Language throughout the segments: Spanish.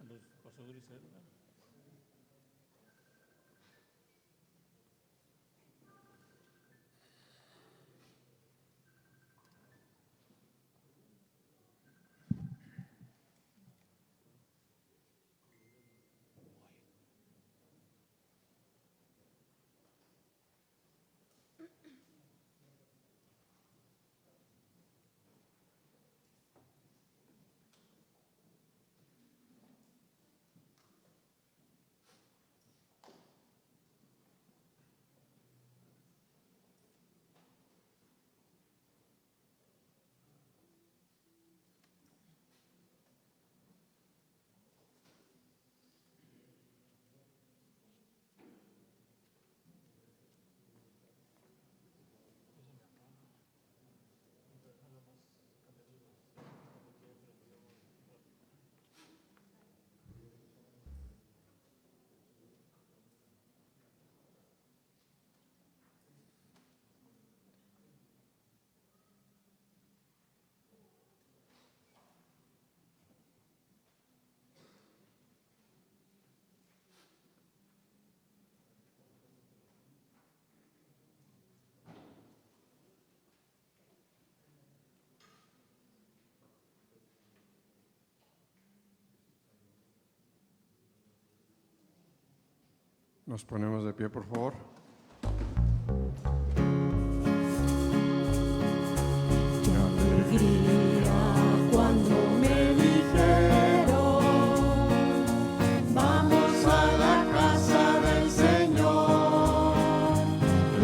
los pasó Griselda. Nos ponemos de pie, por favor. Qué alegría cuando me dijeron, vamos a la casa del Señor.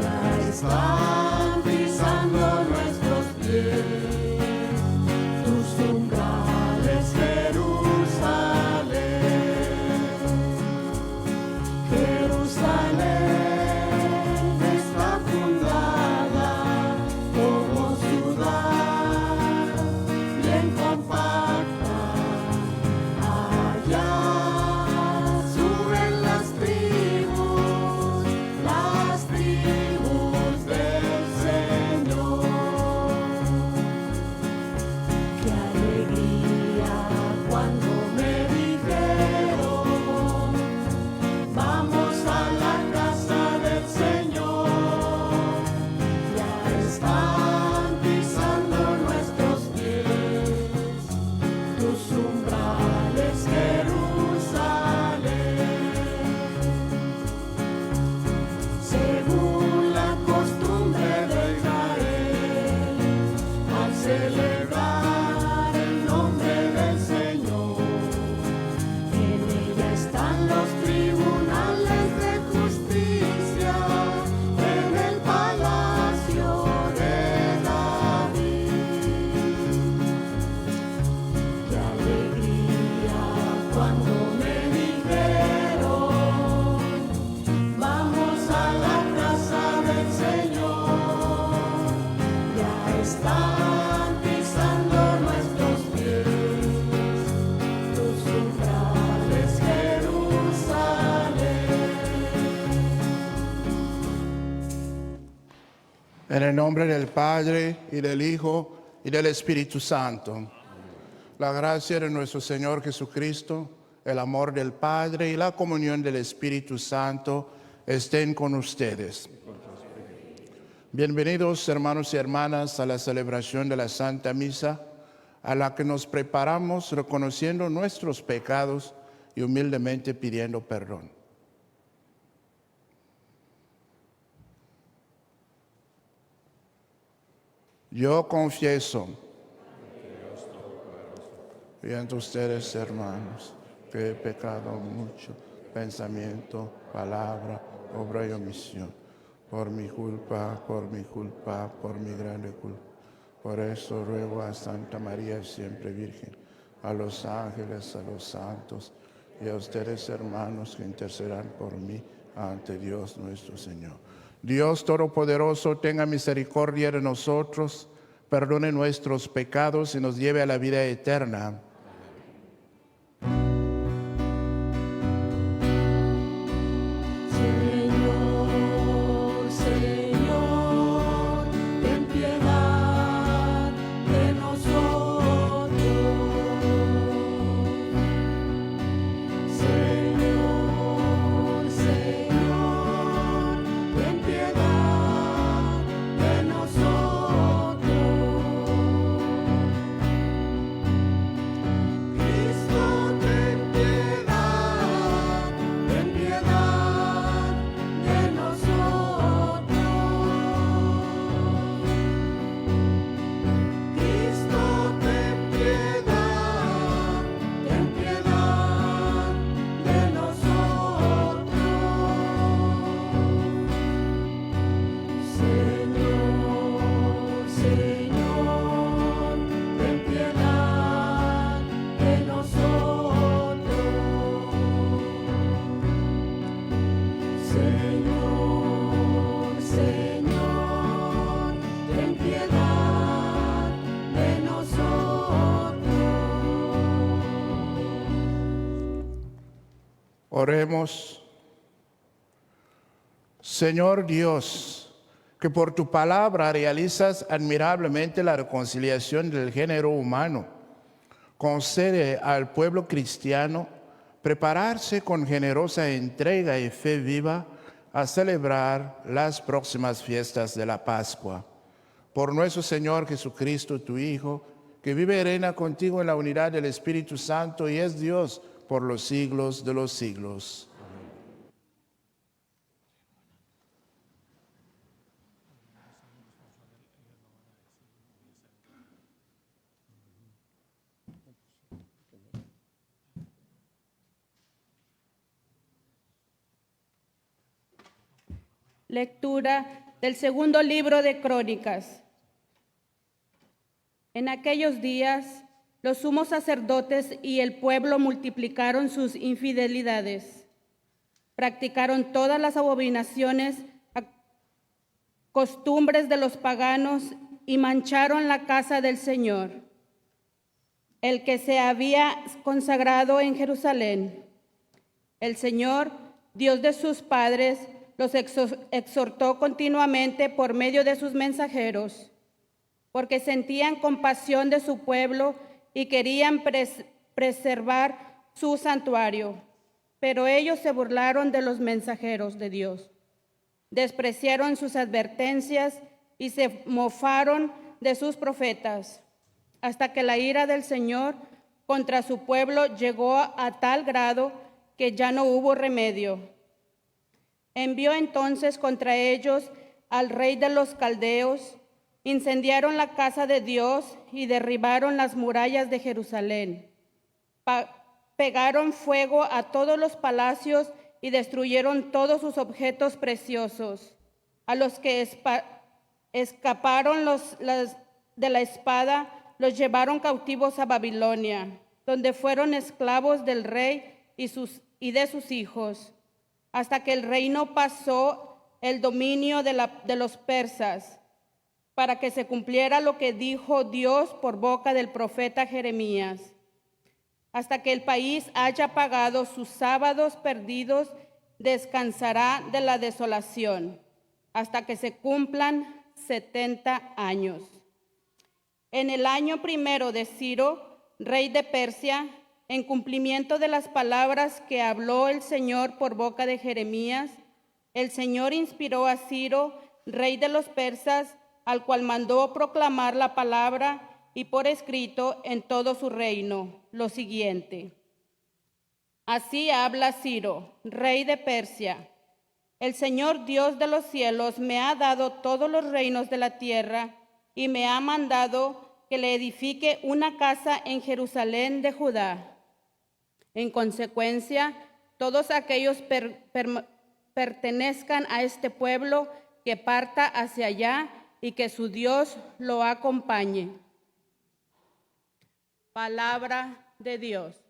Ya están pisando nuestros pies, tus umbrales, Jerusalén. Jerusalén está fundada como ciudad bien compacta. Allá suben las tribus del Señor. Qué alegría cuando me dijeron, vamos a la casa del Señor. Ya están pisando nuestros pies, tus umbrales, Jerusalén. Según la costumbre de Israel, al celebrar el nombre del Señor, en ella están los tribunales de justicia, en el palacio de David. Qué alegría cuando me dijeron, vamos a la casa del Señor. Ya están pisando nuestros pies, tus umbrales, Jerusalén. En el nombre del Padre, y del Hijo, y del Espíritu Santo. La gracia de nuestro Señor Jesucristo, el amor del Padre y la comunión del Espíritu Santo estén con ustedes. Bienvenidos, hermanos y hermanas, a la celebración de la Santa Misa, a la que nos preparamos reconociendo nuestros pecados y humildemente pidiendo perdón. Yo confieso y ante ustedes, hermanos, que he pecado mucho, pensamiento, palabra, obra y omisión, por mi culpa, por mi grande culpa. Por eso ruego a Santa María, siempre Virgen, a los ángeles, a los santos, y a ustedes, hermanos, que intercedan por mí ante Dios nuestro Señor. Dios Todopoderoso, tenga misericordia de nosotros, perdone nuestros pecados y nos lleve a la vida eterna. Señor, Señor, ten piedad de nosotros. Oremos. Señor Dios, que por tu palabra realizas admirablemente la reconciliación del género humano, concede al pueblo cristiano prepararse con generosa entrega y fe viva a celebrar las próximas fiestas de la Pascua. Por nuestro Señor Jesucristo, tu Hijo, que vive y reina contigo en la unidad del Espíritu Santo y es Dios por los siglos de los siglos. Lectura del segundo libro de Crónicas. En aquellos días, los sumos sacerdotes y el pueblo multiplicaron sus infidelidades. Practicaron todas las abominaciones, costumbres de los paganos y mancharon la casa del Señor, el que se había consagrado en Jerusalén. El Señor, Dios de sus padres, los exhortó continuamente por medio de sus mensajeros, porque sentían compasión de su pueblo y querían preservar su santuario. Pero ellos se burlaron de los mensajeros de Dios, despreciaron sus advertencias y se mofaron de sus profetas, hasta que la ira del Señor contra su pueblo llegó a tal grado que ya no hubo remedio. Envió entonces contra ellos al rey de los caldeos, incendiaron la casa de Dios y derribaron las murallas de Jerusalén. Pegaron fuego a todos los palacios y destruyeron todos sus objetos preciosos. A los que escaparon de la espada, los llevaron cautivos a Babilonia, donde fueron esclavos del rey y de sus hijos, hasta que el reino pasó el dominio de los persas, para que se cumpliera lo que dijo Dios por boca del profeta Jeremías. Hasta que el país haya pagado sus sábados perdidos, descansará de la desolación, hasta que se cumplan 70 años. En el año primero de Ciro, rey de Persia, en cumplimiento de las palabras que habló el Señor por boca de Jeremías, el Señor inspiró a Ciro, rey de los persas, al cual mandó proclamar la palabra y por escrito en todo su reino, lo siguiente. Así habla Ciro, rey de Persia: el Señor Dios de los cielos me ha dado todos los reinos de la tierra y me ha mandado que le edifique una casa en Jerusalén de Judá. En consecuencia, todos aquellos pertenezcan a este pueblo, que parta hacia allá y que su Dios lo acompañe. Palabra de Dios.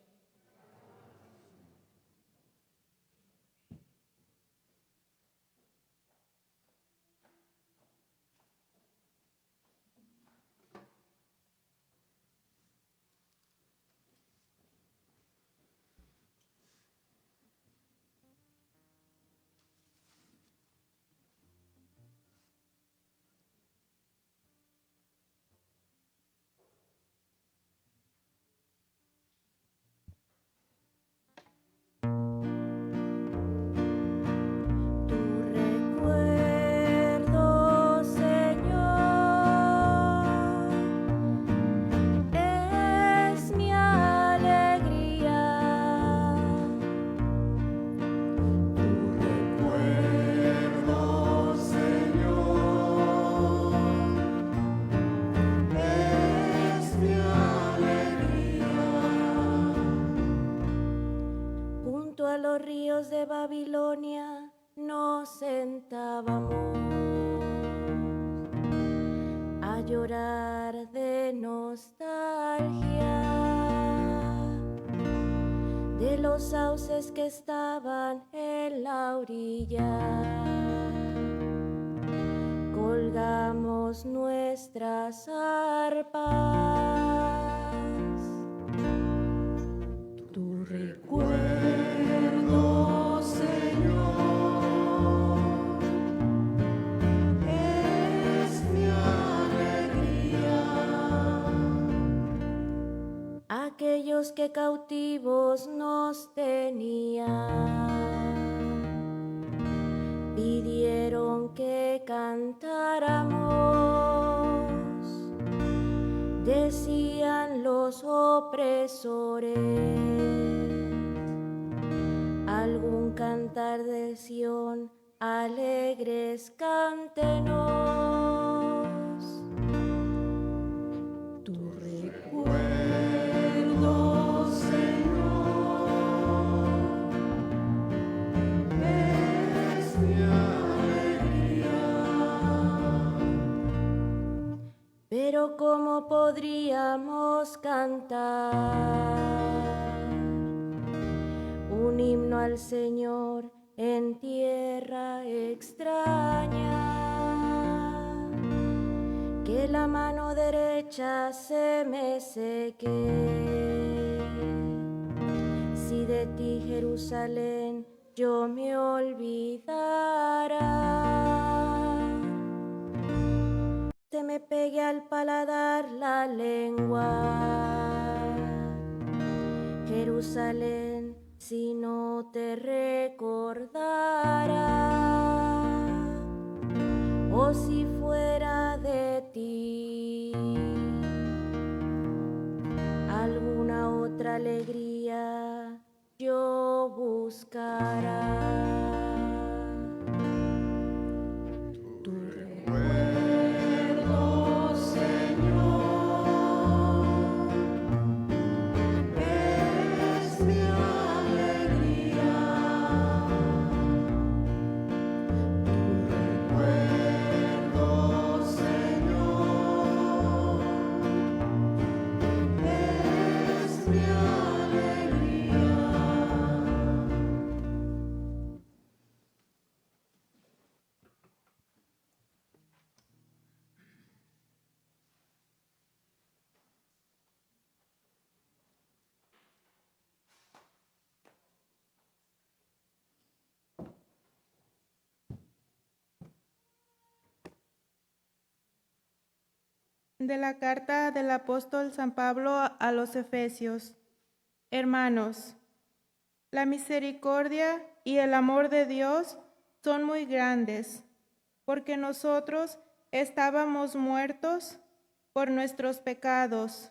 Los ríos de Babilonia nos sentábamos a llorar de nostalgia de los sauces que estaban en la orilla. Colgamos nuestras arpas. Tu recuerdo aquellos que cautivos nos tenían. Pidieron que cantáramos, decían los opresores, algún cantar de Sión, alegres cántenos. Tu recuerdo, Señor, es mi alegría. Pero ¿cómo podríamos cantar un himno al Señor en tierra extraña? Que la mano derecha se me seque. Si de ti, Jerusalén, yo me olvidara, se me pegue al paladar la lengua. Jerusalén, si no te recordara, o si fuera de ti alguna otra alegría yo buscara. Tu Recuerdo, Señor, es mi alegría. Tu recuerdo, Señor, es mi alegría. De la carta del apóstol San Pablo a los Efesios. Hermanos, la misericordia y el amor de Dios son muy grandes, porque nosotros estábamos muertos por nuestros pecados,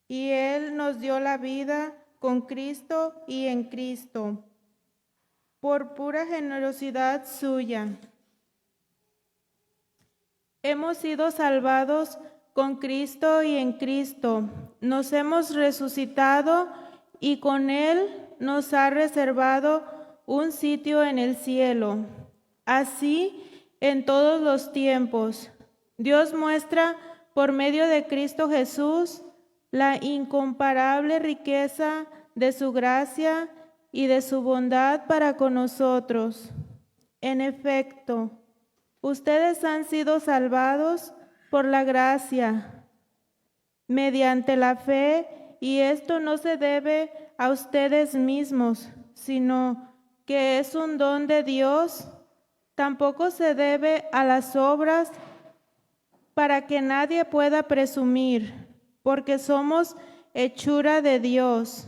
y Él nos dio la vida con Cristo y en Cristo, por pura generosidad suya. Hemos sido salvados con Cristo y en Cristo. Nos hemos resucitado y con Él nos ha reservado un sitio en el cielo. Así, en todos los tiempos, Dios muestra por medio de Cristo Jesús la incomparable riqueza de su gracia y de su bondad para con nosotros. En efecto, ustedes han sido salvados por la gracia, mediante la fe, y esto no se debe a ustedes mismos, sino que es un don de Dios. Tampoco se debe a las obras para que nadie pueda presumir, porque somos hechura de Dios,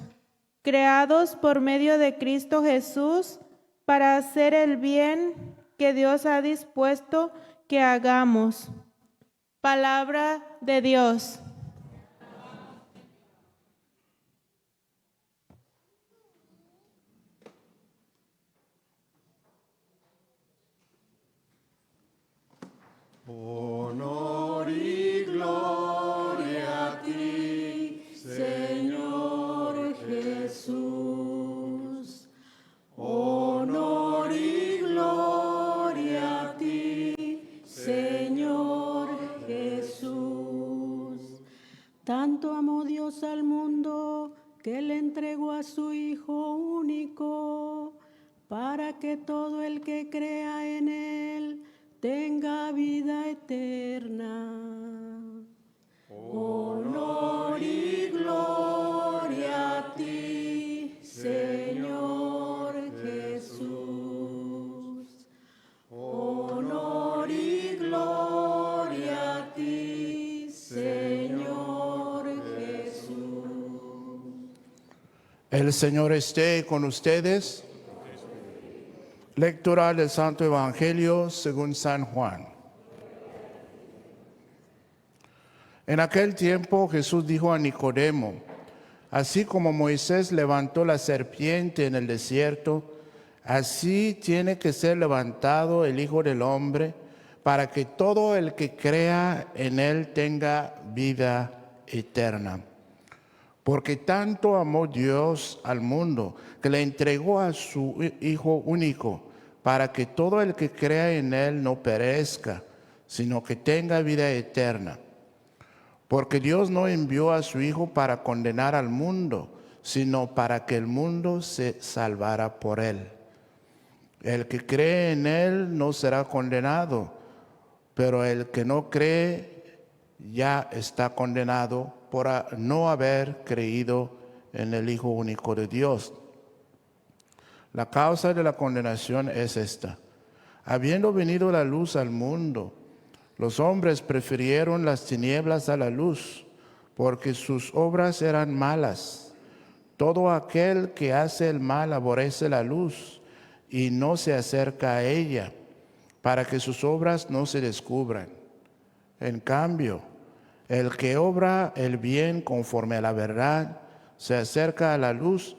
creados por medio de Cristo Jesús para hacer el bien que Dios ha dispuesto que hagamos. Palabra de Dios. Honor y gloria a ti, Señor Jesús. Honor y gloria a ti, Señor Jesús. Tanto amó Dios al mundo que le entregó a su Hijo único, para que todo el que crea en Él tenga vida eterna. Honor y gloria a ti, Señor Jesús. Honor y gloria a ti, Señor Jesús. El Señor esté con ustedes. Lectura del Santo Evangelio según San Juan. En aquel tiempo Jesús dijo a Nicodemo: así como Moisés levantó la serpiente en el desierto, así tiene que ser levantado el Hijo del Hombre, para que todo el que crea en él tenga vida eterna. Porque tanto amó Dios al mundo, que le entregó a su Hijo único, para que todo el que crea en él no perezca, sino que tenga vida eterna. Porque Dios no envió a su Hijo para condenar al mundo, sino para que el mundo se salvara por él. El que cree en él no será condenado, pero el que no cree ya está condenado por no haber creído en el Hijo único de Dios. La causa de la condenación es esta: habiendo venido la luz al mundo, los hombres prefirieron las tinieblas a la luz, porque sus obras eran malas. Todo aquel que hace el mal aborrece la luz y no se acerca a ella, para que sus obras no se descubran. En cambio, el que obra el bien conforme a la verdad se acerca a la luz,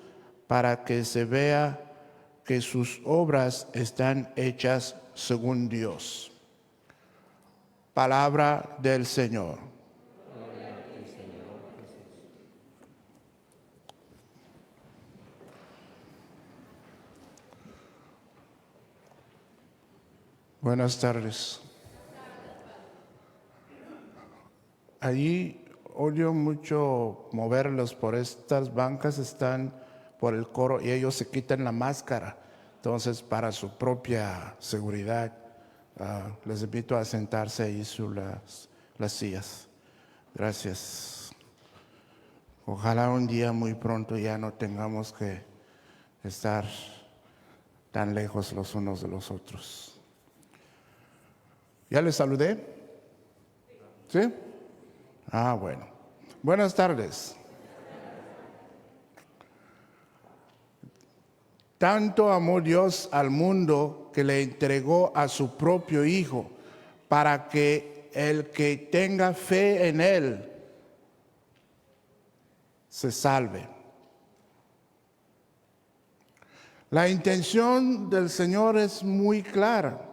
para que se vea que sus obras están hechas según Dios. Palabra del Señor. Buenas tardes. Allí odio mucho moverlos por estas bancas, están por el coro y ellos se quitan la máscara. Entonces, para su propia seguridad, les invito a sentarse ahí sobre las sillas. Gracias. Ojalá un día muy pronto ya no tengamos que estar tan lejos los unos de los otros. ¿Ya les saludé? ¿Sí? Bueno. Buenas tardes. Tanto amó Dios al mundo que le entregó a su propio Hijo, para que el que tenga fe en Él se salve. La intención del Señor es muy clara.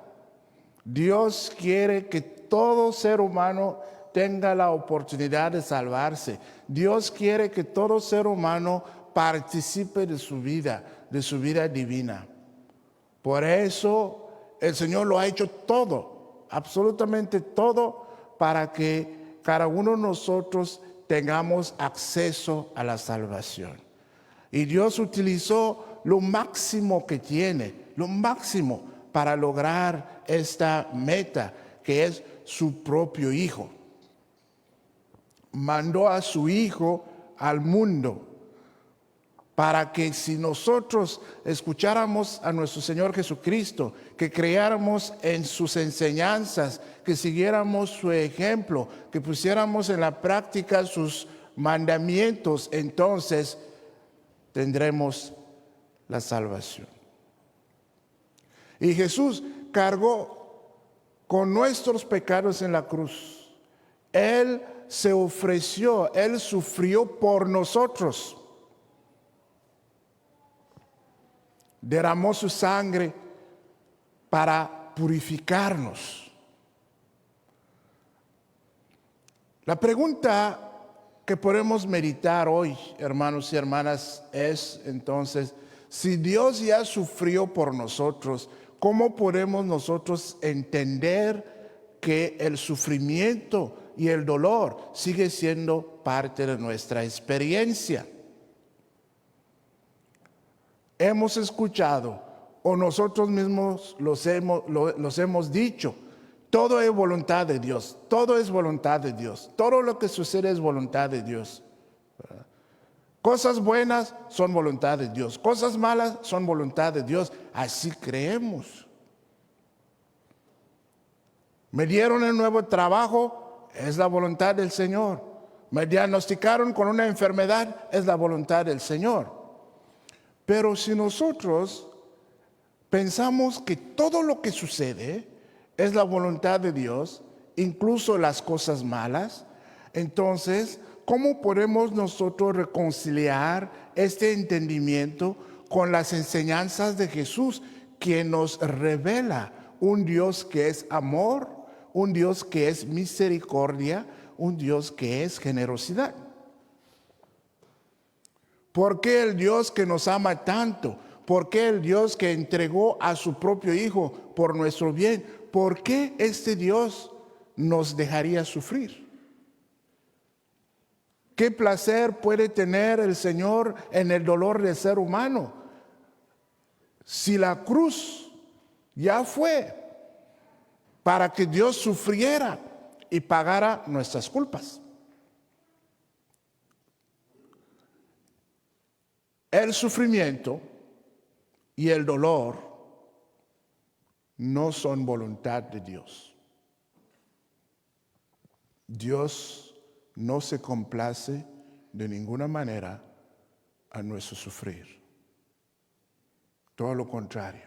Dios quiere que todo ser humano tenga la oportunidad de salvarse. Dios quiere que todo ser humano participe de su vida divina. Por eso el Señor lo ha hecho todo, absolutamente todo, para que cada uno de nosotros tengamos acceso a la salvación. Y Dios utilizó lo máximo que tiene, lo máximo para lograr esta meta, que es su propio Hijo. Mandó a su Hijo al mundo para que si nosotros escucháramos a nuestro Señor Jesucristo, que creáramos en sus enseñanzas, que siguiéramos su ejemplo, que pusiéramos en la práctica sus mandamientos, entonces tendremos la salvación. Y Jesús cargó con nuestros pecados en la cruz. Él se ofreció, Él sufrió por nosotros. Derramó su sangre para purificarnos. La pregunta que podemos meditar hoy, hermanos y hermanas, es entonces, si Dios ya sufrió por nosotros, ¿cómo podemos nosotros entender que el sufrimiento y el dolor sigue siendo parte de nuestra experiencia? Hemos escuchado, o nosotros mismos los hemos dicho, todo es voluntad de Dios, todo es voluntad de Dios, todo lo que sucede es voluntad de Dios. Cosas buenas son voluntad de Dios, cosas malas son voluntad de Dios, así creemos. Me dieron el nuevo trabajo, es la voluntad del Señor. Me diagnosticaron con una enfermedad, es la voluntad del Señor. Pero si nosotros pensamos que todo lo que sucede es la voluntad de Dios, incluso las cosas malas, entonces, ¿cómo podemos nosotros reconciliar este entendimiento con las enseñanzas de Jesús, quien nos revela un Dios que es amor, un Dios que es misericordia, un Dios que es generosidad? ¿Por qué el Dios que nos ama tanto? ¿Por qué el Dios que entregó a su propio Hijo por nuestro bien? ¿Por qué este Dios nos dejaría sufrir? ¿Qué placer puede tener el Señor en el dolor del ser humano? Si la cruz ya fue para que Dios sufriera y pagara nuestras culpas. El sufrimiento y el dolor no son voluntad de Dios. Dios no se complace de ninguna manera a nuestro sufrir. Todo lo contrario.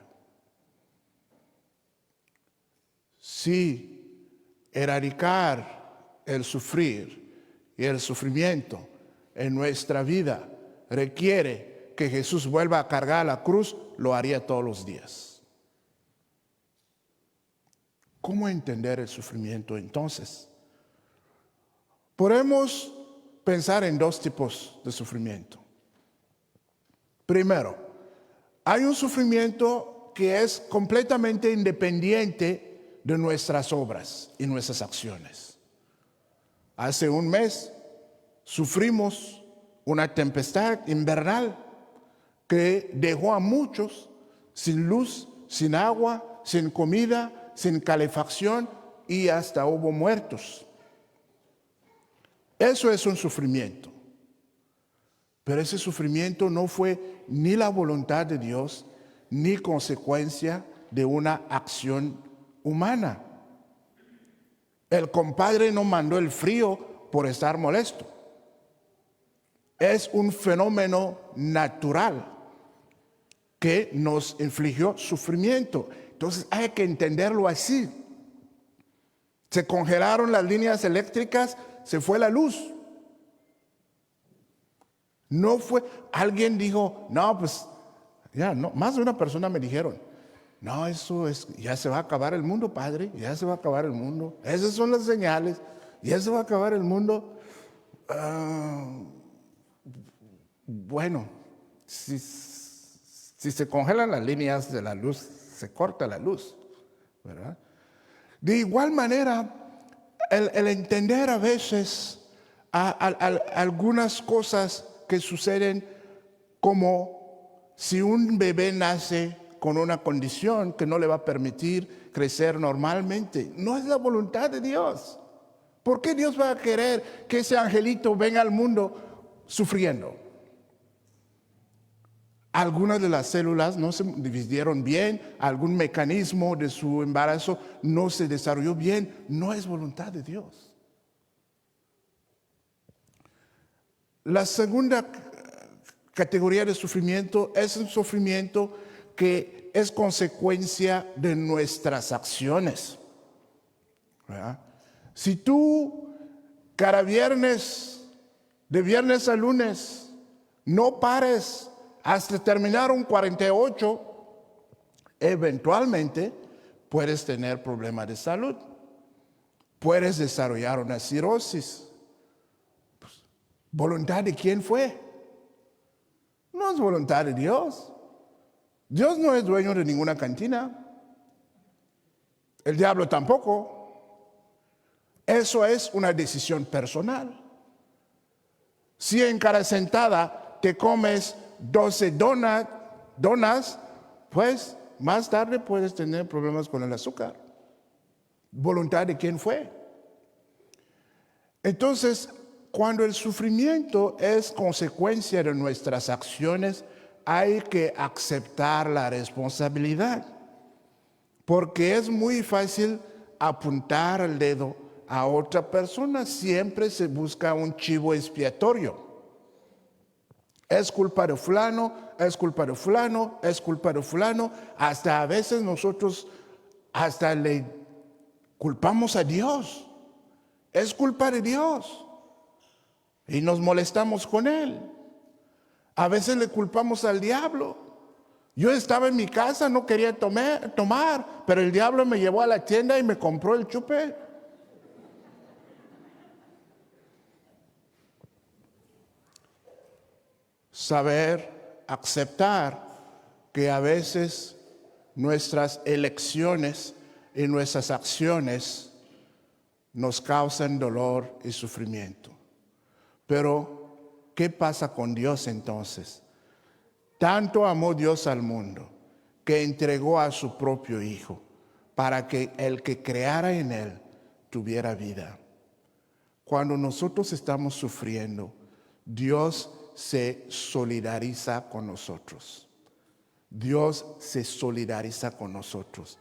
Si erradicar el sufrir y el sufrimiento en nuestra vida requiere que Jesús vuelva a cargar la cruz, lo haría todos los días. ¿Cómo entender el sufrimiento entonces? Podemos pensar en dos tipos de sufrimiento. Primero, hay un sufrimiento que es completamente independiente de nuestras obras y nuestras acciones. Hace un mes sufrimos una tempestad invernal que dejó a muchos sin luz, sin agua, sin comida, sin calefacción y hasta hubo muertos. Eso es un sufrimiento. Pero ese sufrimiento no fue ni la voluntad de Dios, ni consecuencia de una acción humana. El compadre no mandó el frío por estar molesto. Es un fenómeno natural que nos infligió sufrimiento. Entonces hay que entenderlo así. Se congelaron las líneas eléctricas, se fue la luz. No fue, alguien dijo, no, pues, ya, no, más de una persona me dijeron, no, eso es, ya se va a acabar el mundo, padre, ya se va a acabar el mundo. Esas son las señales, ya se va a acabar el mundo. Bueno, si se congelan las líneas de la luz, se corta la luz, ¿verdad? De igual manera, el entender a veces algunas cosas que suceden, como si un bebé nace con una condición que no le va a permitir crecer normalmente, no es la voluntad de Dios. ¿Por qué Dios va a querer que ese angelito venga al mundo sufriendo? Algunas de las células no se dividieron bien, algún mecanismo de su embarazo no se desarrolló bien, no es voluntad de Dios. La segunda categoría de sufrimiento es un sufrimiento que es consecuencia de nuestras acciones, ¿verdad? Si tú cada viernes, de viernes a lunes, no pares hasta terminar un 48, eventualmente puedes tener problemas de salud. Puedes desarrollar una cirrosis. Pues, ¿voluntad de quién fue? No es voluntad de Dios. Dios no es dueño de ninguna cantina. El diablo tampoco. Eso es una decisión personal. Si en cada sentada te comes 12 donas, pues más tarde puedes tener problemas con el azúcar. ¿Voluntad de quién fue? Entonces, cuando el sufrimiento es consecuencia de nuestras acciones, hay que aceptar la responsabilidad. Porque es muy fácil apuntar el dedo a otra persona. Siempre se busca un chivo expiatorio. Es culpa de fulano, es culpa de fulano, es culpa de fulano. Hasta a veces nosotros hasta le culpamos a Dios. Es culpa de Dios. Y nos molestamos con Él. A veces le culpamos al diablo. Yo estaba en mi casa, no quería tomar, pero el diablo me llevó a la tienda y me compró el chupe. Saber aceptar que a veces nuestras elecciones y nuestras acciones nos causan dolor y sufrimiento. Pero, ¿qué pasa con Dios entonces? Tanto amó Dios al mundo que entregó a su propio Hijo para que el que creara en Él tuviera vida. Cuando nosotros estamos sufriendo, Dios se solidariza con nosotros. Dios se solidariza con nosotros.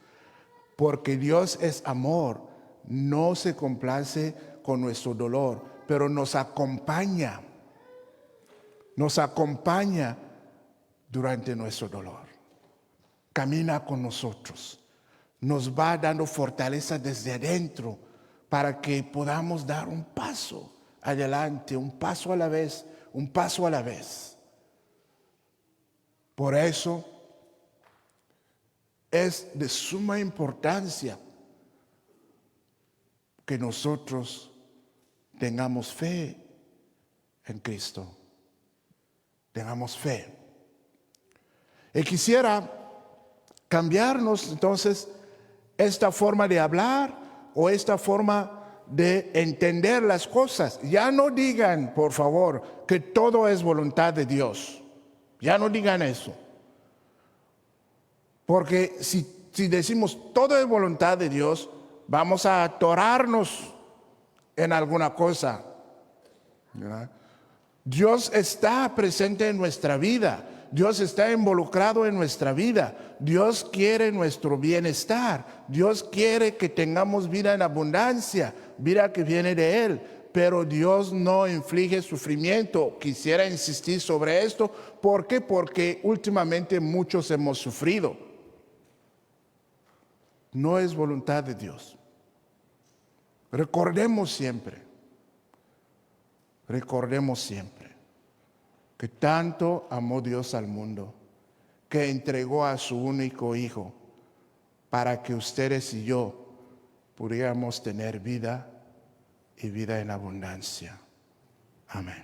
Porque Dios es amor, no se complace con nuestro dolor, pero nos acompaña durante nuestro dolor. Camina con nosotros. Nos va dando fortaleza desde adentro para que podamos dar un paso adelante, un paso a la vez, un paso a la vez. Por eso es de suma importancia que nosotros tengamos fe en Cristo. Tengamos fe. Y quisiera cambiarnos entonces esta forma de hablar o esta forma de entender las cosas. Ya no digan, por favor, que todo es voluntad de Dios. Ya no digan eso. Porque si decimos todo es voluntad de Dios, vamos a atorarnos en alguna cosa. ¿Verdad? Dios está presente en nuestra vida. Dios está involucrado en nuestra vida. Dios quiere nuestro bienestar. Dios quiere que tengamos vida en abundancia, vida que viene de Él. Pero Dios no inflige sufrimiento. Quisiera insistir sobre esto. ¿Por qué? Porque últimamente muchos hemos sufrido. No es voluntad de Dios. Recordemos siempre que tanto amó Dios al mundo, que entregó a su único Hijo para que ustedes y yo pudiéramos tener vida y vida en abundancia. Amén.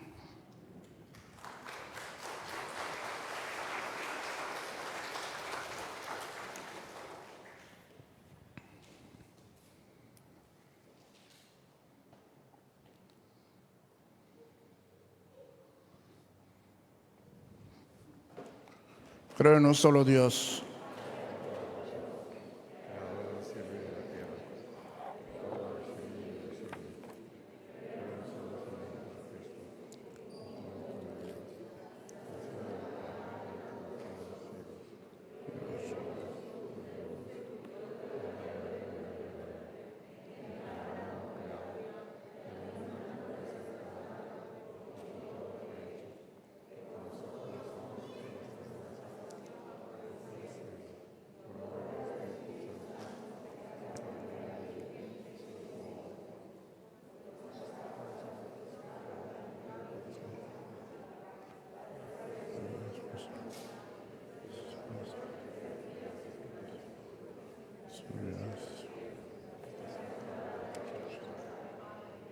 Creo en un solo Dios.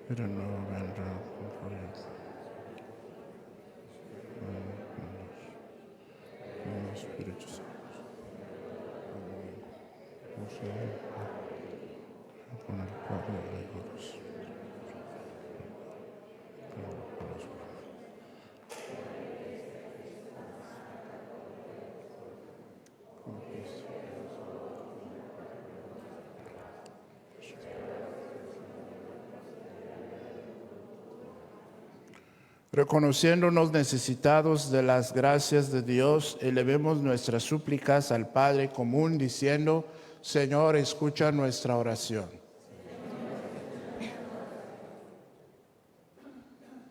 Pero no vendrá con el Espíritu Santo. Con el Padre de la Iglesia. Reconociéndonos necesitados de las gracias de Dios, elevemos nuestras súplicas al Padre común diciendo: Señor, escucha nuestra oración.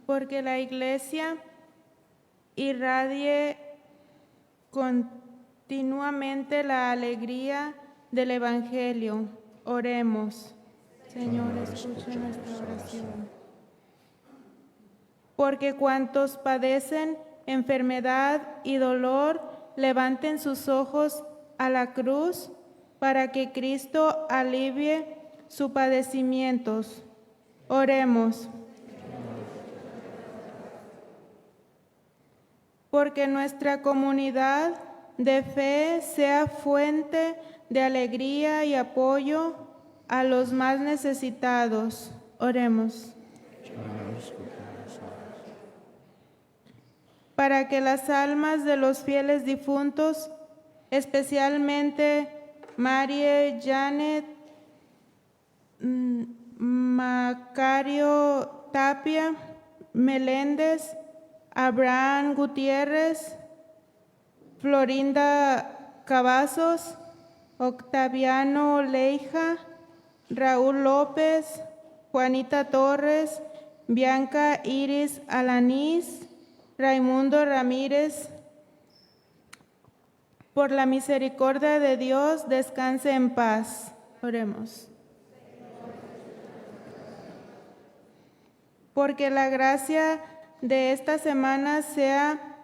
Porque la Iglesia irradie continuamente la alegría del Evangelio. Oremos. Señor, escucha nuestra oración. Porque cuantos padecen enfermedad y dolor, levanten sus ojos a la cruz para que Cristo alivie sus padecimientos. Oremos. Porque nuestra comunidad de fe sea fuente de alegría y apoyo a los más necesitados. Oremos. Para que las almas de los fieles difuntos, especialmente María Janet, Macario Tapia, Meléndez, Abraham Gutiérrez, Florinda Cavazos, Octaviano Leija, Raúl López, Juanita Torres, Bianca Iris Alanís, Raimundo Ramírez, por la misericordia de Dios, descanse en paz. Oremos. Porque la gracia de esta semana sea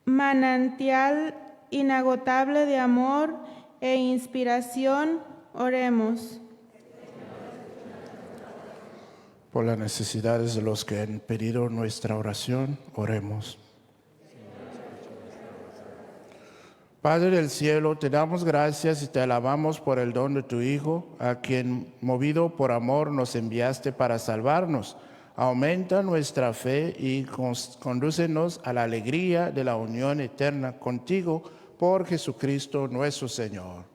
manantial inagotable de amor e inspiración, oremos. Por las necesidades de los que han pedido nuestra oración, oremos. Padre del cielo, te damos gracias y te alabamos por el don de tu Hijo, a quien, movido por amor, nos enviaste para salvarnos. Aumenta nuestra fe y condúcenos a la alegría de la unión eterna contigo, por Jesucristo nuestro Señor.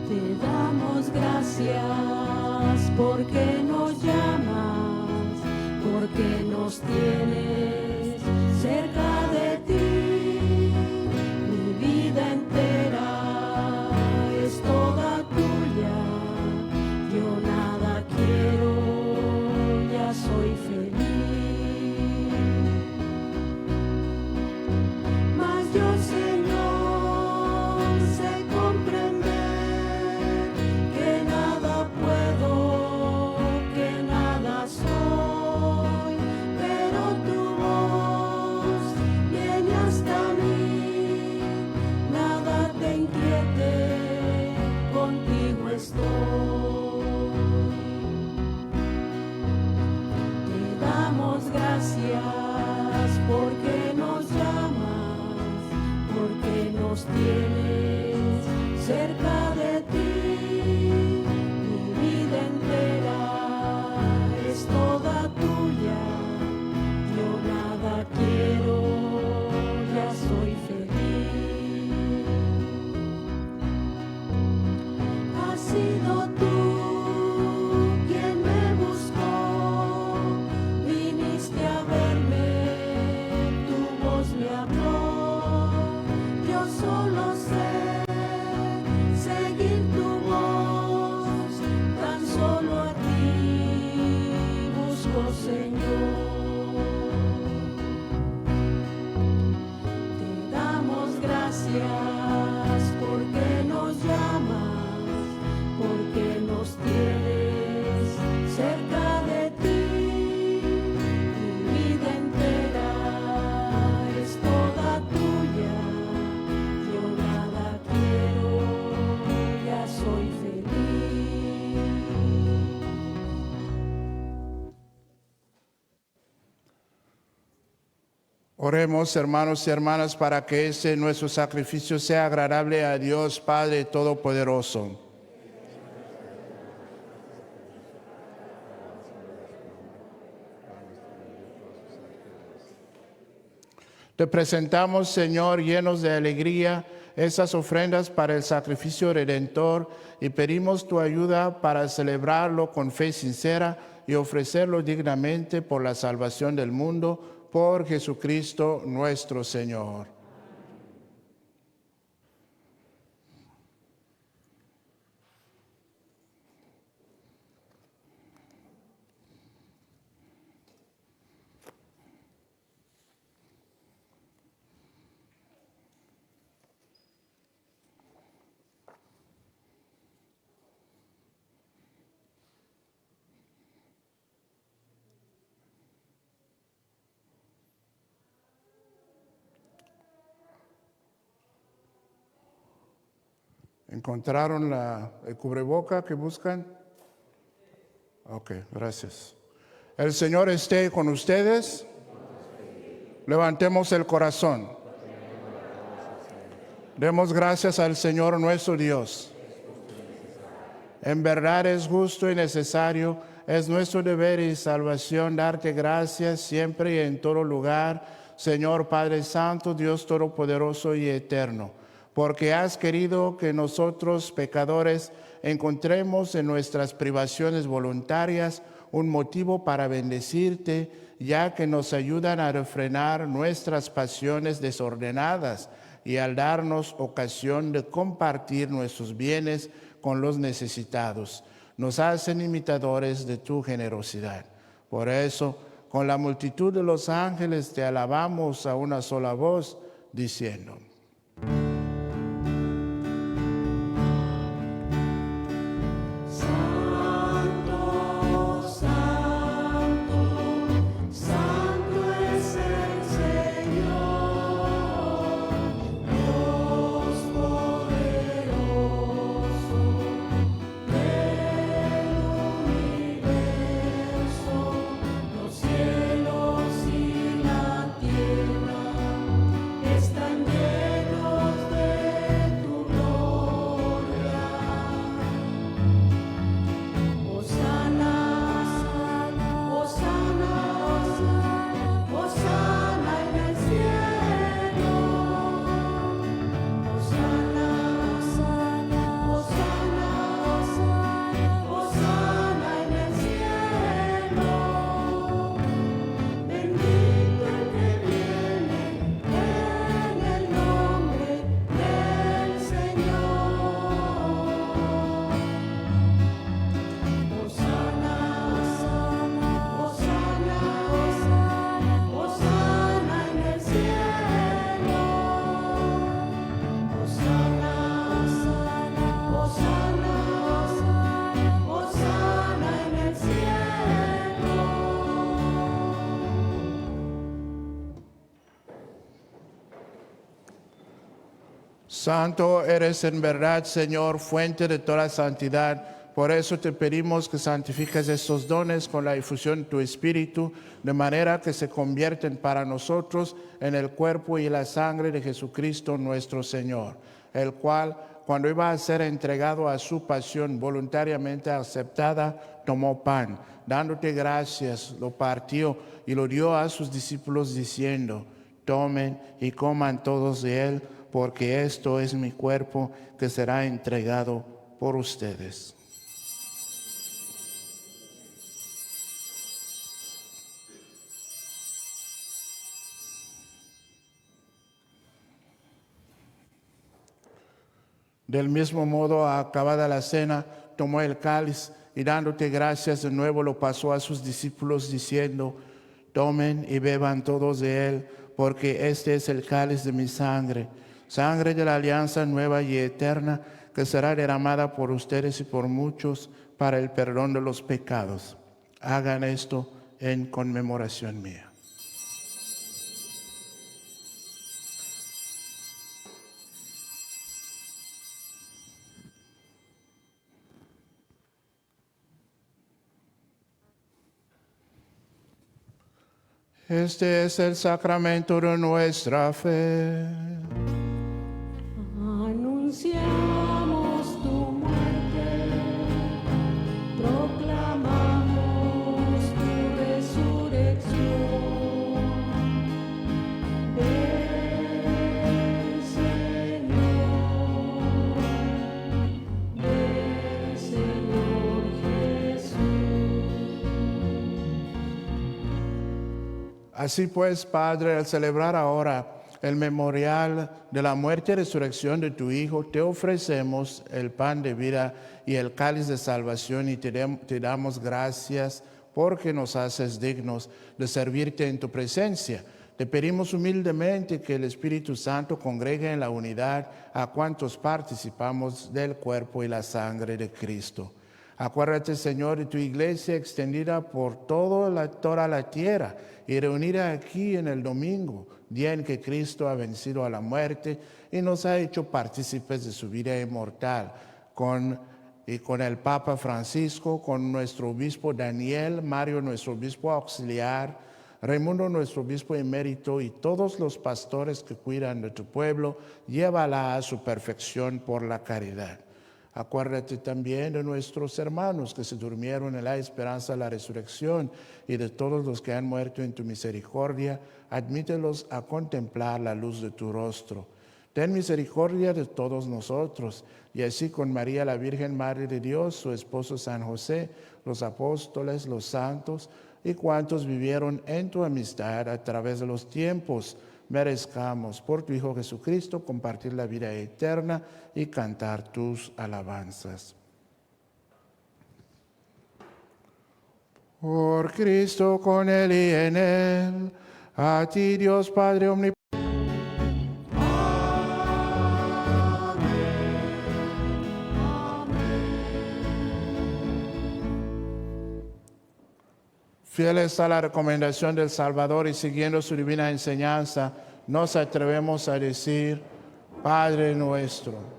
Te damos gracias porque nos llamas, porque nos tienes cerca de ti. Mi vida entera es toda tuya, yo nada quiero, ya soy feliz. Mas yo, Señor, sé comprender que nada puedo, que nada soy, pero tu voz viene hasta mí, nada te inquiete, contigo estoy. Te damos gracias porque nos llamas, porque nos tienes cerca de ti. Mi vida entera es toda tuya, yo nada quiero, ya soy feliz. Has sido tú quien me buscó, viniste a verme, tu voz me habló. Yo solo sé seguir tu voz, tan solo a ti busco, Señor. Te damos gracias porque nos llamas, porque nos tienes cerca de ti. Mi vida entera es toda tuya, yo nada quiero, ya soy feliz. Oremos, hermanos y hermanas, para que este nuestro sacrificio sea agradable a Dios Padre Todopoderoso. Te presentamos, Señor, llenos de alegría, esas ofrendas para el sacrificio redentor y pedimos tu ayuda para celebrarlo con fe sincera y ofrecerlo dignamente por la salvación del mundo, por Jesucristo nuestro Señor. ¿Encontraron el cubreboca que buscan? Ok, gracias. El Señor esté con ustedes. Levantemos el corazón. Demos gracias al Señor nuestro Dios. En verdad es justo y necesario, es nuestro deber y salvación darte gracias siempre y en todo lugar, Señor Padre Santo, Dios Todopoderoso y Eterno, porque has querido que nosotros, pecadores, encontremos en nuestras privaciones voluntarias un motivo para bendecirte, ya que nos ayudan a refrenar nuestras pasiones desordenadas y al darnos ocasión de compartir nuestros bienes con los necesitados. Nos hacen imitadores de tu generosidad. Por eso, con la multitud de los ángeles te alabamos a una sola voz, diciendo: Santo eres en verdad, Señor, fuente de toda santidad. Por eso te pedimos que santifiques estos dones con la difusión de tu Espíritu, de manera que se convierten para nosotros en el cuerpo y la sangre de Jesucristo nuestro Señor, el cual, cuando iba a ser entregado a su pasión voluntariamente aceptada, tomó pan, dándote gracias, lo partió y lo dio a sus discípulos diciendo: tomen y coman todos de él, porque esto es mi cuerpo que será entregado por ustedes. Del mismo modo, acabada la cena, tomó el cáliz y dándote gracias de nuevo lo pasó a sus discípulos diciendo: tomen y beban todos de él, porque este es el cáliz de mi sangre, sangre de la alianza nueva y eterna, que será derramada por ustedes y por muchos para el perdón de los pecados. Hagan esto en conmemoración mía. Este es el sacramento de nuestra fe. Anunciamos tu muerte, proclamamos tu resurrección. Ven, Señor Jesús. Así pues, Padre, al celebrar ahora el memorial de la muerte y resurrección de tu Hijo, te ofrecemos el pan de vida y el cáliz de salvación y te damos gracias porque nos haces dignos de servirte en tu presencia. Te pedimos humildemente que el Espíritu Santo congregue en la unidad a cuantos participamos del cuerpo y la sangre de Cristo. Acuérdate, Señor, de tu iglesia extendida por toda la tierra y reunida aquí en el domingo, día en que Cristo ha vencido a la muerte y nos ha hecho partícipes de su vida inmortal, con el Papa Francisco, con nuestro obispo Daniel, Mario, nuestro obispo auxiliar, Raimundo, nuestro obispo emérito, y todos los pastores que cuidan de tu pueblo, llévala a su perfección por la caridad. Acuérdate también de nuestros hermanos que se durmieron en la esperanza de la resurrección y de todos los que han muerto en tu misericordia. Admítelos a contemplar la luz de tu rostro. Ten misericordia de todos nosotros, y así con María la Virgen Madre de Dios, su esposo San José, los apóstoles, los santos y cuantos vivieron en tu amistad a través de los tiempos, merezcamos por tu Hijo Jesucristo compartir la vida eterna y cantar tus alabanzas. Por Cristo, con Él y en Él, a ti Dios Padre omnipotente. Fieles a la recomendación del Salvador y siguiendo su divina enseñanza, nos atrevemos a decir: Padre nuestro.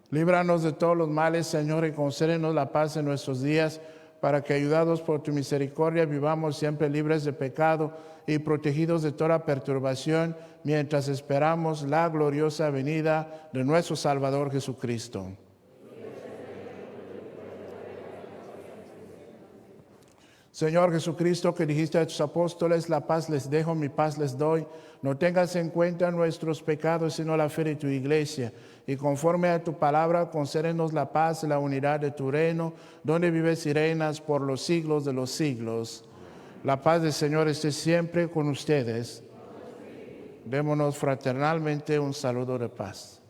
Líbranos de todos los males, Señor, y concédenos la paz en nuestros días, para que, ayudados por tu misericordia, vivamos siempre libres de pecado y protegidos de toda perturbación, mientras esperamos la gloriosa venida de nuestro Salvador Jesucristo. Señor Jesucristo, que dijiste a tus apóstoles: la paz les dejo, mi paz les doy, no tengas en cuenta nuestros pecados, sino la fe de tu iglesia. Y conforme a tu palabra, concédenos la paz y la unidad de tu reino, donde vives y reinas por los siglos de los siglos. La paz del Señor esté siempre con ustedes. Démonos fraternalmente un saludo de paz.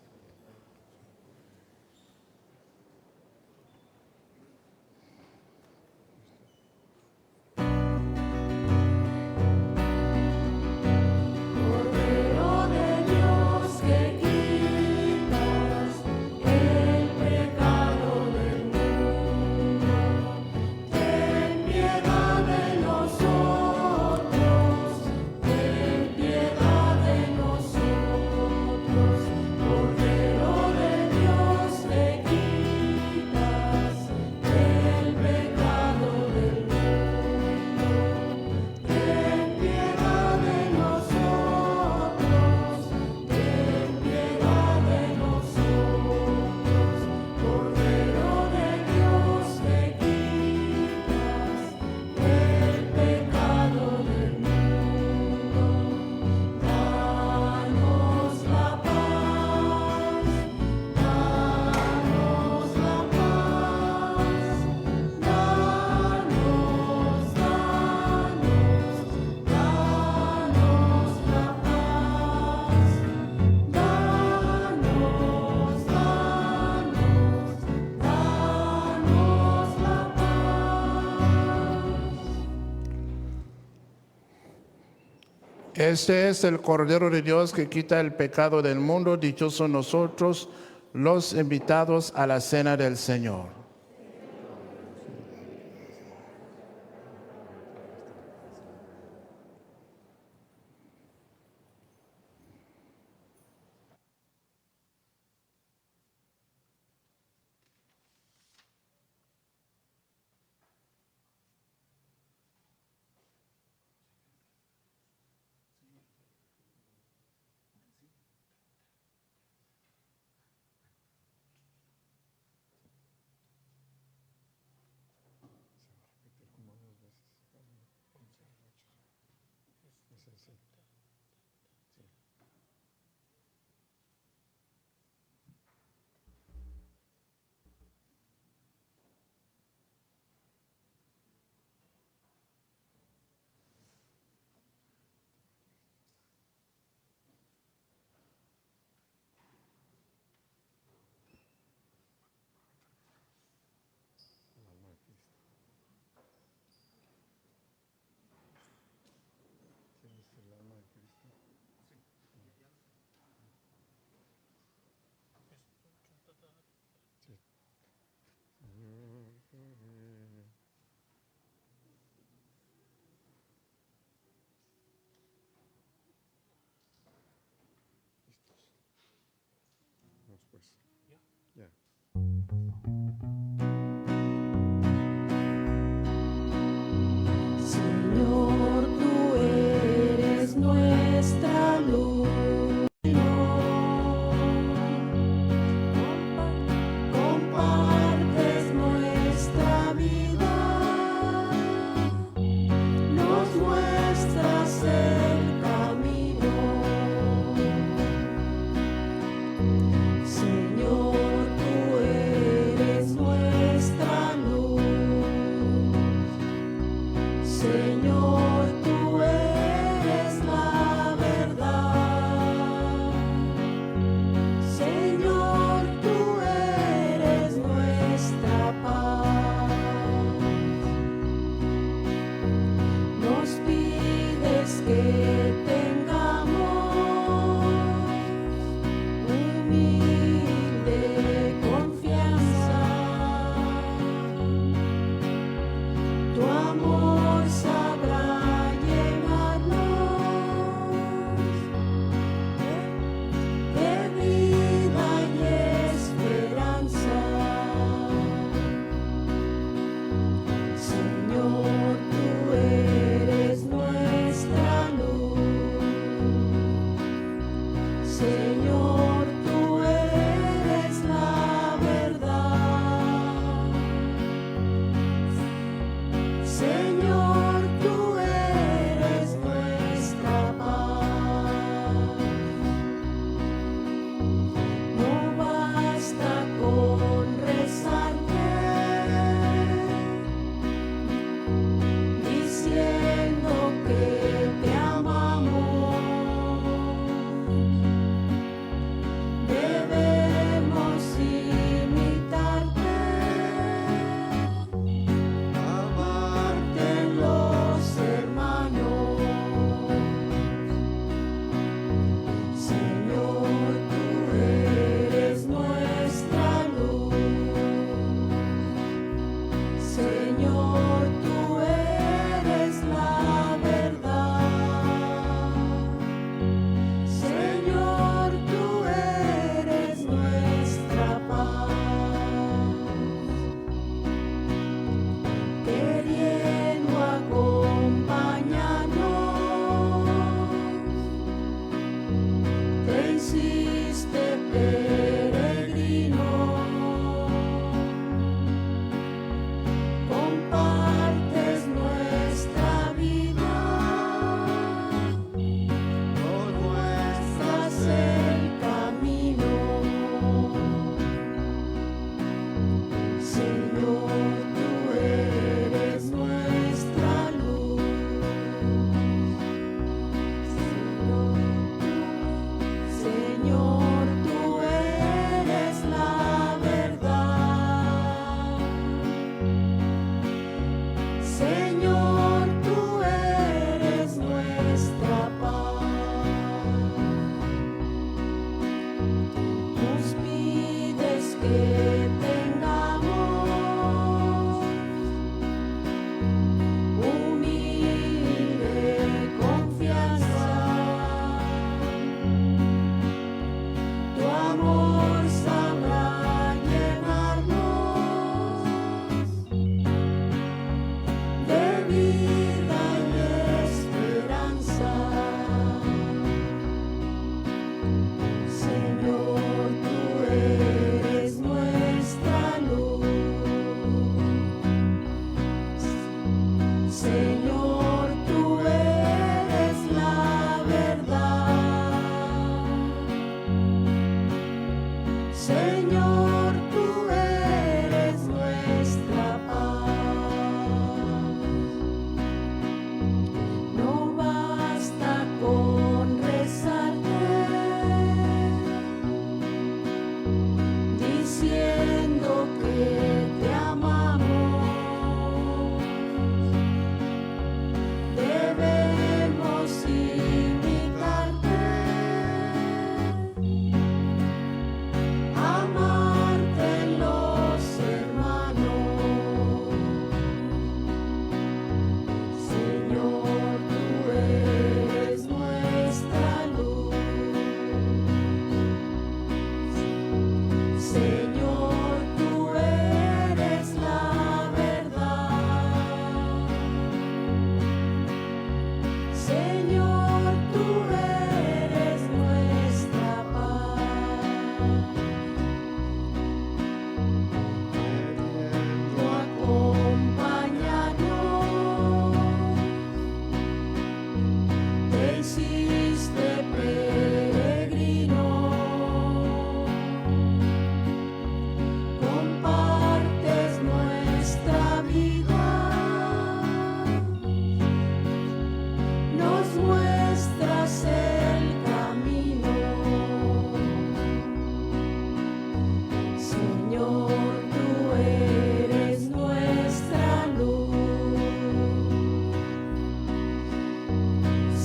Este es el Cordero de Dios que quita el pecado del mundo. Dichosos nosotros, los invitados a la cena del Señor. pues. Ya. Señor, tú eres nuestra luz. Compartes nuestra vida, nos muestras el camino. Señor, tú eres nuestra luz. Señor, tú eres la verdad. Señor, tú eres nuestra paz. Nos pides que tengamos humilde confianza. Tu amor sabrá llenarnos de vida y esperanza. Señor, tú eres nuestra luz.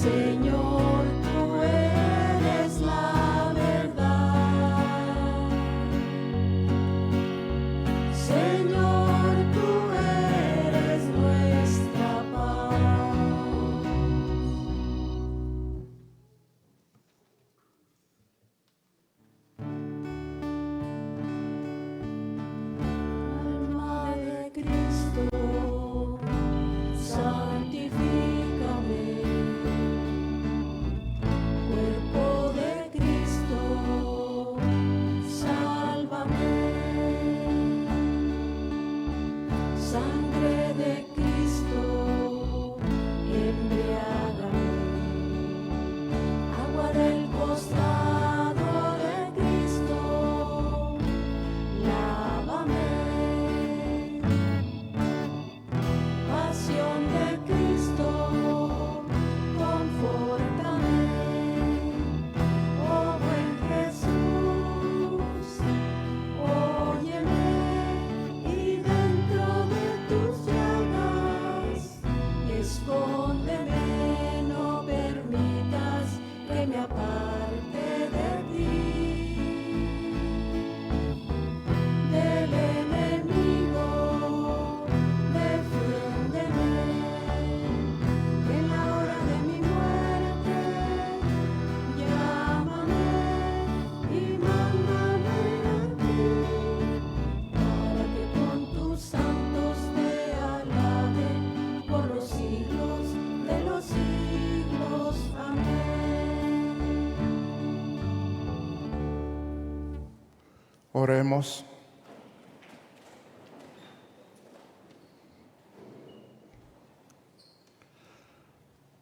Señor, tú eres la verdad. Señor, tú eres nuestra paz. Alma de Cristo, santifícame. Cuerpo de Cristo, sálvame. Sangre de Cristo, embriágame. Agua del costado de Cristo, lávame. Pasión de Cristo, confórtame. Oh buen Jesús, óyeme, y dentro de tus llagas, escóndeme, no permitas que me aparte de ti, del enemigo, defiéndeme, en la hora de mi muerte, llámame y mándame a ti, para que con tus santos te alabe por los siglos de los siglos. Amén. Oremos.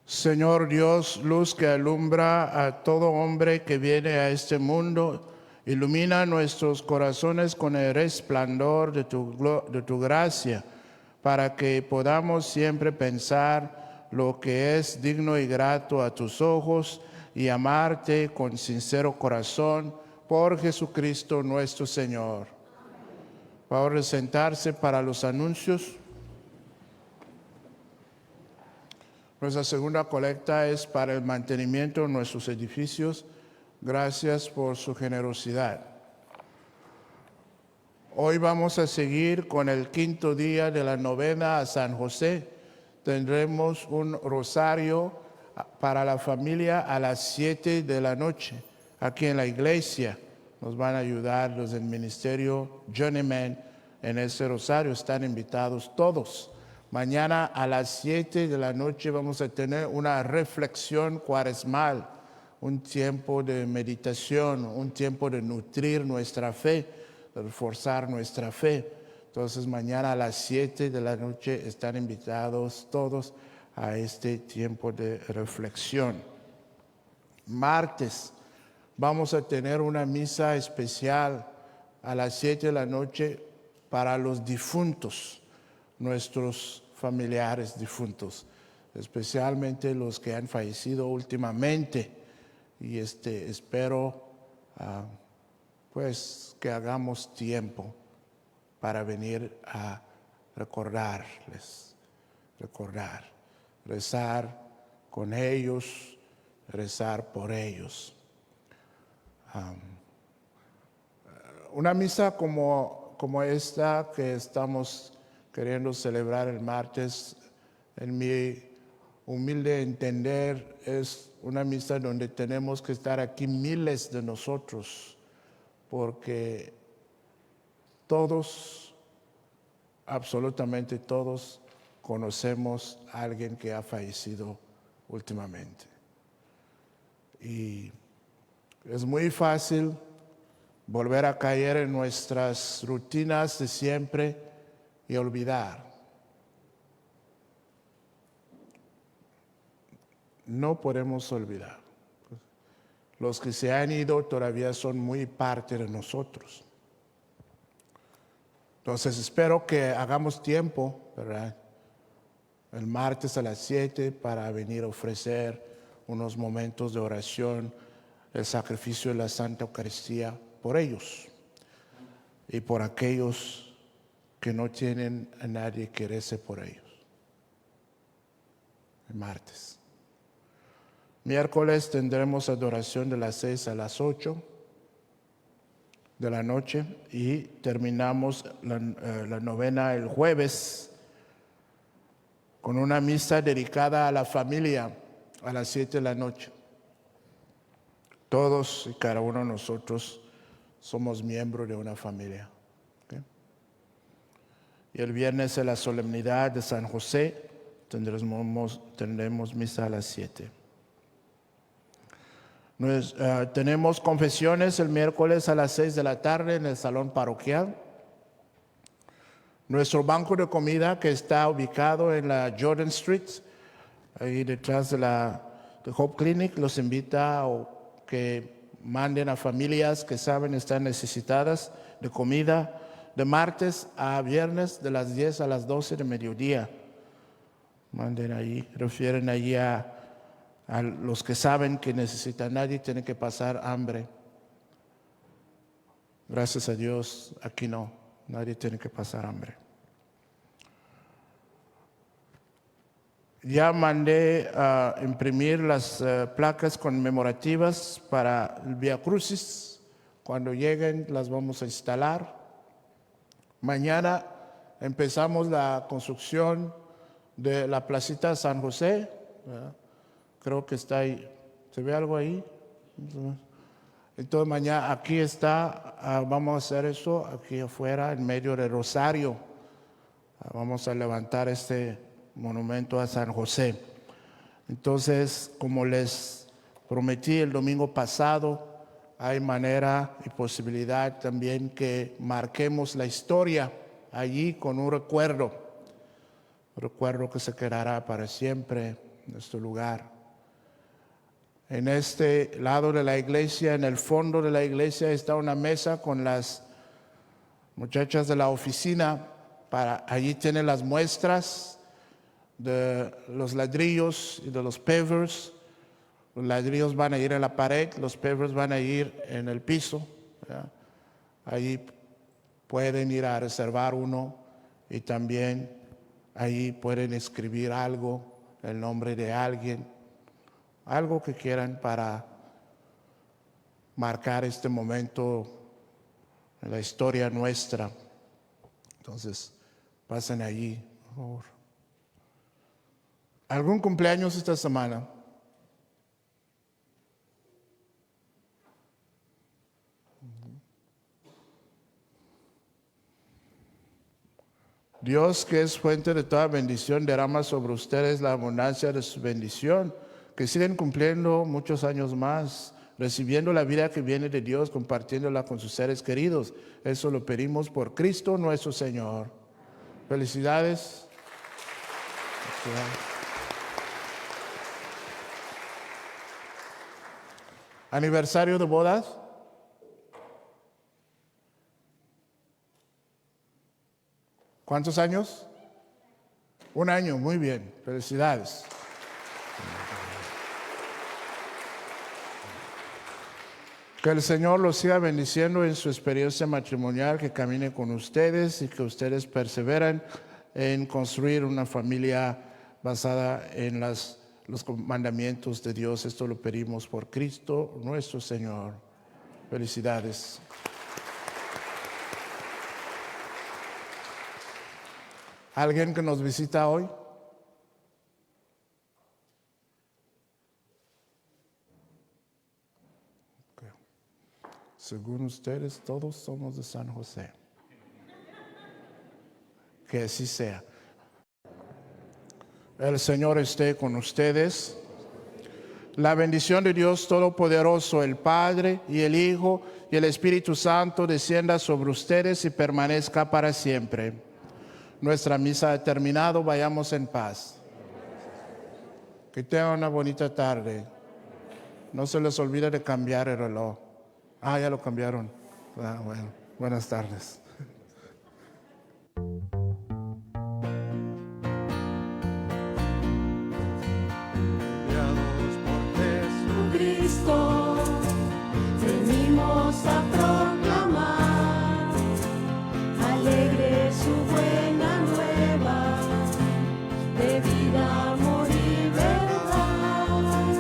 Señor Dios, luz que alumbra a todo hombre que viene a este mundo, ilumina nuestros corazones con el resplandor de tu gracia, para que podamos siempre pensar lo que es digno y grato a tus ojos y amarte con sincero corazón por Jesucristo nuestro Señor. Favor de sentarse para los anuncios. Nuestra segunda colecta es para el mantenimiento de nuestros edificios. Gracias por su generosidad. Hoy vamos a seguir con el quinto día de la novena a San José. Tendremos un rosario para la familia a las 7 de la noche. Aquí en la iglesia nos van a ayudar los del ministerio Journeyman en ese rosario. Están invitados todos. Mañana a las 7 de la noche vamos a tener una reflexión cuaresmal, un tiempo de meditación, un tiempo de nutrir nuestra fe, de reforzar nuestra fe. Entonces mañana a las 7 de la noche están invitados todos a este tiempo de reflexión. Martes vamos a tener una misa especial a las 7 de la noche para los difuntos, nuestros familiares difuntos, especialmente los que han fallecido últimamente. Y espero pues que hagamos tiempo para venir a recordarles, rezar con ellos, rezar por ellos. Una misa como esta que estamos queriendo celebrar el martes, en mi humilde entender, es una misa donde tenemos que estar aquí miles de nosotros, porque todos, absolutamente todos, conocemos a alguien que ha fallecido últimamente. Y es muy fácil volver a caer en nuestras rutinas de siempre y olvidar. No podemos olvidar. Los que se han ido todavía son muy parte de nosotros. Entonces espero que hagamos tiempo, ¿verdad?, el martes a las 7 para venir a ofrecer unos momentos de oración, el sacrificio de la Santa Eucaristía por ellos y por aquellos que no tienen a nadie que rece por ellos. El martes. Miércoles tendremos adoración de las 6 a las 8 de la noche y terminamos la novena el jueves con una misa dedicada a la familia a las 7 de la noche. Todos y cada uno de nosotros somos miembros de una familia. ¿Okay? Y el viernes en la solemnidad de San José tendremos misa a las 7. Tenemos confesiones el miércoles a las 6 de la tarde en el salón parroquial. Nuestro banco de comida que está ubicado en la Jordan Street, ahí detrás de Hope Clinic, los invita a que manden a familias que saben están necesitadas de comida de martes a viernes de las 10 a las 12 de mediodía. Manden ahí, refieren allí a los que saben que necesitan. Nadie tiene que pasar hambre. Gracias a Dios, aquí no, nadie tiene que pasar hambre. Ya mandé a imprimir las placas conmemorativas para el Vía Crucis. Cuando lleguen las vamos a instalar. Mañana empezamos la construcción de la placita San José. Creo que está ahí. ¿Se ve algo ahí? Entonces mañana aquí está. Vamos a hacer eso aquí afuera en medio del Rosario. Vamos a levantar este monumento a San José. Entonces, como les prometí el domingo pasado, hay manera y posibilidad también que marquemos la historia allí con un recuerdo que se quedará para siempre en este lugar. En este lado de la iglesia, en el fondo de la iglesia, está una mesa con las muchachas de la oficina. Allí tienen las muestras de los ladrillos y de los pavers. Los ladrillos van a ir en la pared, los pavers van a ir en el piso. ¿Ya? Allí pueden ir a reservar uno y también allí pueden escribir algo, el nombre de alguien, algo que quieran para marcar este momento en la historia nuestra. Entonces, pasen allí, por favor. ¿Algún cumpleaños esta semana? Dios, que es fuente de toda bendición, derrama sobre ustedes la abundancia de su bendición, que siguen cumpliendo muchos años más, recibiendo la vida que viene de Dios, compartiéndola con sus seres queridos. Eso lo pedimos por Cristo nuestro Señor. Felicidades. ¿Aniversario de bodas? ¿Cuántos años? 1 año, muy bien, felicidades. Que el Señor los siga bendiciendo en su experiencia matrimonial, que camine con ustedes y que ustedes perseveren en construir una familia basada en los mandamientos de Dios. Esto lo pedimos por Cristo nuestro Señor. Felicidades. ¿Alguien que nos visita hoy? Okay. Según ustedes, todos somos de San José. Que así sea. El Señor esté con ustedes. La bendición de Dios Todopoderoso, el Padre y el Hijo y el Espíritu Santo descienda sobre ustedes y permanezca para siempre. Nuestra misa ha terminado, vayamos en paz. Que tengan una bonita tarde. No se les olvide de cambiar el reloj. Ya lo cambiaron. Bueno, buenas tardes. Cristo, venimos a proclamar alegre su buena nueva de vida, amor y verdad.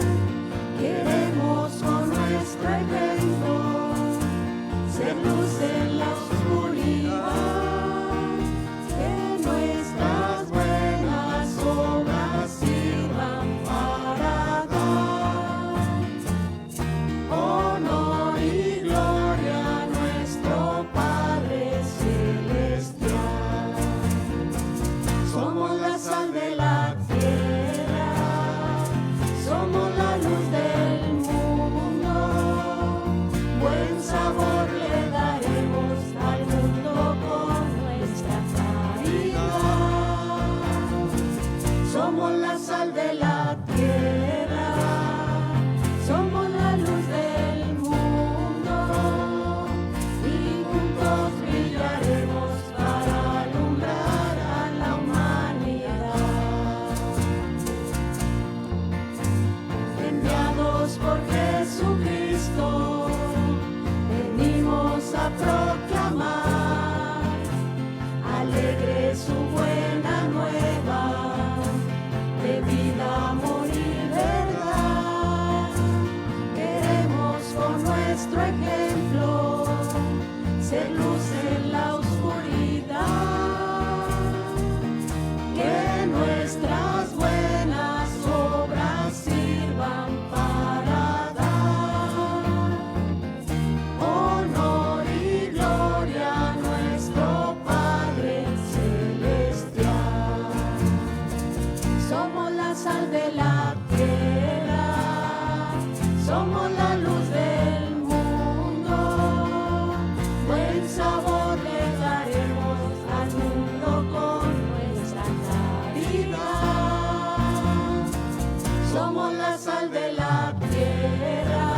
somos la sal de la tierra,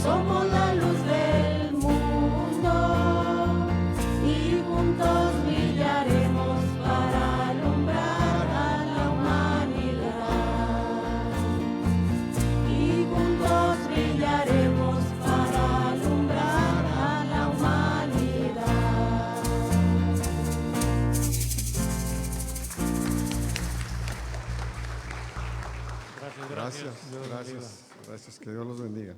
somos la luz del mundo y juntos brillaremos para alumbrar a la humanidad. Y juntos brillaremos para alumbrar a la humanidad. Gracias, gracias, gracias. Que Dios los bendiga.